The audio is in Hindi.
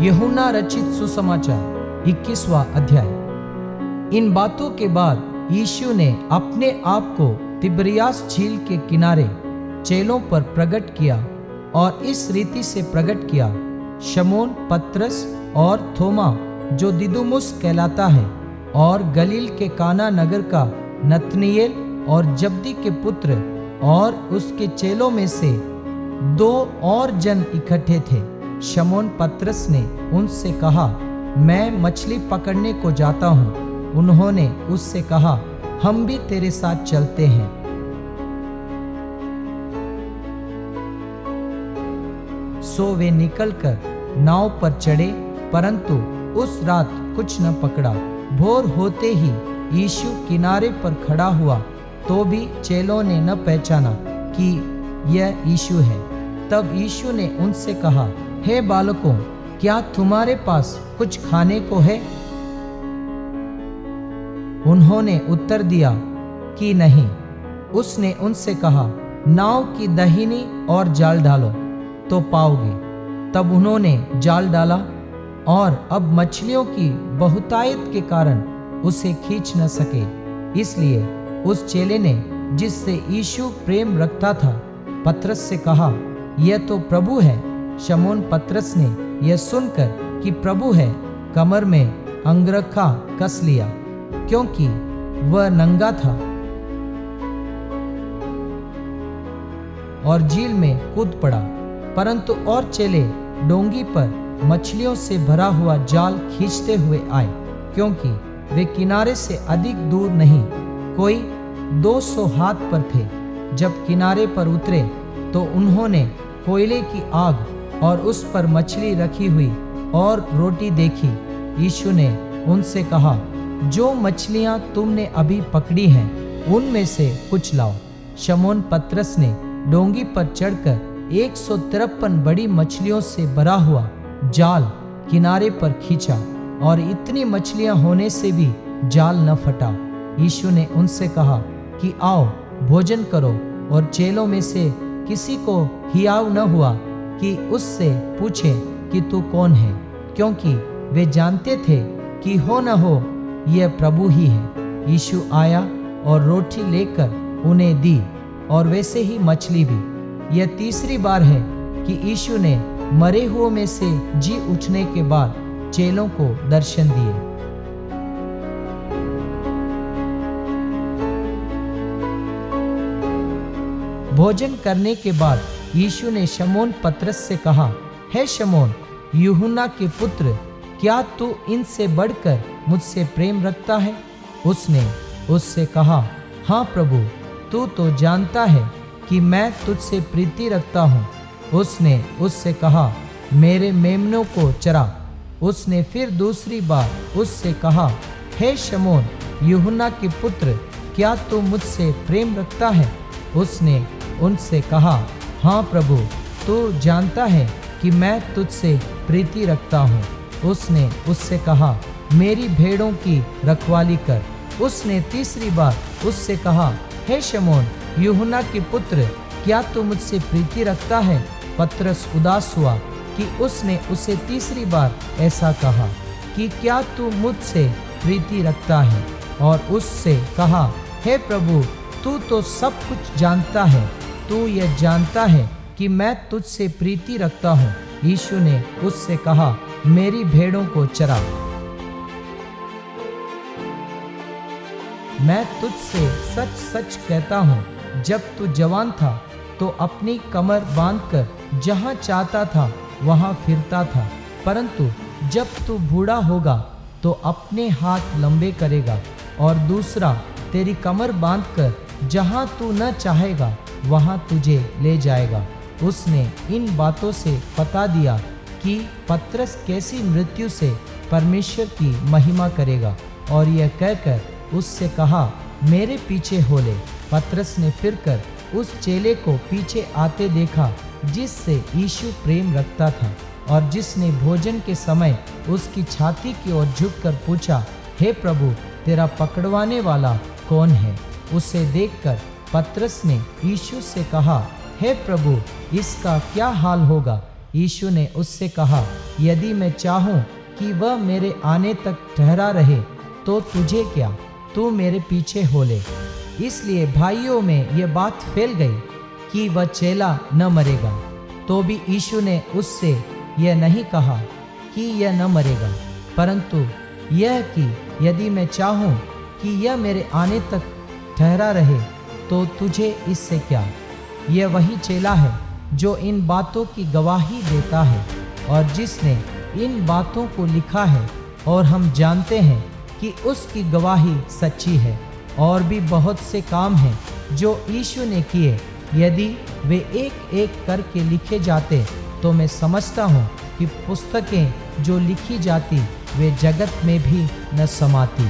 यूहन्ना रचित सुसमाचार 21वां अध्याय। इन बातों के बाद यीशु ने अपने आप को तिबिरियास झील के किनारे चेलों पर प्रकट किया और इस रीति से प्रकट किया। शमौन पतरस और थोमा जो दिदुमुस कहलाता है, और गलील के काना नगर का नतनएल और जब्दी के पुत्र, और उसके चेलों में से 2 और जन इकट्ठे थे। शमौन पतरस ने उनसे कहा, मैं मछली पकड़ने को जाता हूँ। उन्होंने उससे कहा, हम भी तेरे साथ चलते हैं। सो वे निकलकर नाव पर चढ़े, परंतु उस रात कुछ न पकड़ा। भोर होते ही यीशु किनारे पर खड़ा हुआ, तो भी चेलों ने न पहचाना कि यह यीशु है। तब यीशु ने उनसे कहा, हे बालकों, क्या तुम्हारे पास कुछ खाने को है? उन्होंने उत्तर दिया कि नहीं। उसने उनसे कहा, नाव की दाहिनी ओर जाल डालो तो पाओगे। तब उन्होंने जाल डाला, और अब मछलियों की बहुतायत के कारण उसे खींच न सके। इसलिए उस चेले ने, जिससे यीशु प्रेम रखता था, पतरस से कहा, यह तो प्रभु है। शमौन पतरस ने यह सुनकर कि प्रभु है, कमर में अंगरखा कस लिया, क्योंकि वह नंगा था, और झील में कूद पड़ा। परंतु और चेले डोंगी पर मछलियों से भरा हुआ जाल खींचते हुए आए, क्योंकि वे किनारे से अधिक दूर नहीं, कोई 200 हाथ पर थे। जब किनारे पर उतरे तो उन्होंने कोयले की आग और उस पर मछली रखी हुई और रोटी देखी। यीशु ने उनसे कहा, जो मछलियां तुमने अभी पकड़ी हैं, उनमें से कुछ लाओ। शमौन पतरस ने डोंगी पर चढ़कर 153 बड़ी मछलियों से भरा हुआ जाल किनारे पर खींचा, और इतनी मछलियां होने से भी जाल न फटा। यीशु ने उनसे कहा कि आओ भोजन करो, और चेलों में से किसी को हियाव न हुआ कि उससे पूछे कि तू कौन है, क्योंकि वे जानते थे कि हो न हो यह प्रभु ही है। यीशु आया और रोटी लेकर उन्हें दी, और वैसे ही मछली भी। यह तीसरी बार है कि यीशु ने मरे हुओं में से जी उठने के बाद चेलों को दर्शन दिए। भोजन करने के बाद यीशु ने शमौन पतरस से कहा, हे शमौन, यूहन्ना के पुत्र, क्या तू इनसे बढ़कर मुझसे प्रेम रखता है? उसने उससे कहा, हाँ प्रभु, तू तो जानता है कि मैं तुझसे प्रीति रखता हूँ। उसने उससे कहा, मेरे मेमनों को चरा। उसने फिर दूसरी बार उससे कहा, हे शमौन, यूहन्ना के पुत्र, क्या तू मुझसे प्रेम रखता है? उसने उनसे कहा, हाँ प्रभु, तू जानता है कि मैं तुझसे प्रीति रखता हूँ। उसने उससे कहा, मेरी भेड़ों की रखवाली कर। उसने तीसरी बार उससे कहा, हे शमौन, यूहन्ना के पुत्र, क्या तू मुझसे प्रीति रखता है? पतरस उदास हुआ कि उसने उसे तीसरी बार ऐसा कहा कि क्या तू मुझसे प्रीति रखता है, और उससे कहा, हे प्रभु, तू तो सब कुछ जानता है। तू यह जानता है कि मैं तुझसे प्रीति रखता हूँ। यीशु ने उससे कहा, मेरी भेड़ों को चरा। मैं तुझसे सच सच कहता हूँ, जब तू जवान था तो अपनी कमर बांधकर जहाँ चाहता था वहाँ फिरता था, परंतु जब तू बूढ़ा होगा तो अपने हाथ लंबे करेगा, और दूसरा तेरी कमर बांधकर जहाँ तू न चाहेगा वहाँ तुझे ले जाएगा। उसने इन बातों से बता दिया कि पतरस कैसी मृत्यु से परमेश्वर की महिमा करेगा, और यह कहकर उससे कहा, मेरे पीछे हो ले। पतरस ने फिरकर उस चेले को पीछे आते देखा, जिससे यीशु प्रेम रखता था, और जिसने भोजन के समय उसकी छाती की ओर झुककर पूछा, हे प्रभु, तेरा पकड़वाने वाला कौन है? उसे देखकर पतरस ने यीशु से कहा, हे प्रभु, इसका क्या हाल होगा? यीशु ने उससे कहा, यदि मैं चाहूँ कि वह मेरे आने तक ठहरा रहे तो तुझे क्या, तू मेरे पीछे हो ले। इसलिए भाइयों में यह बात फैल गई कि वह चेला न मरेगा। तो भी यीशु ने उससे यह नहीं कहा कि यह न मरेगा, परंतु यह कि यदि मैं चाहूँ कि यह मेरे आने तक ठहरा रहे तो तुझे इससे क्या। यह वही चेला है जो इन बातों की गवाही देता है और जिसने इन बातों को लिखा है, और हम जानते हैं कि उसकी गवाही सच्ची है। और भी बहुत से काम हैं जो यीशु ने किए, यदि वे एक एक करके लिखे जाते तो मैं समझता हूँ कि पुस्तकें जो लिखी जाती वे जगत में भी न समाती।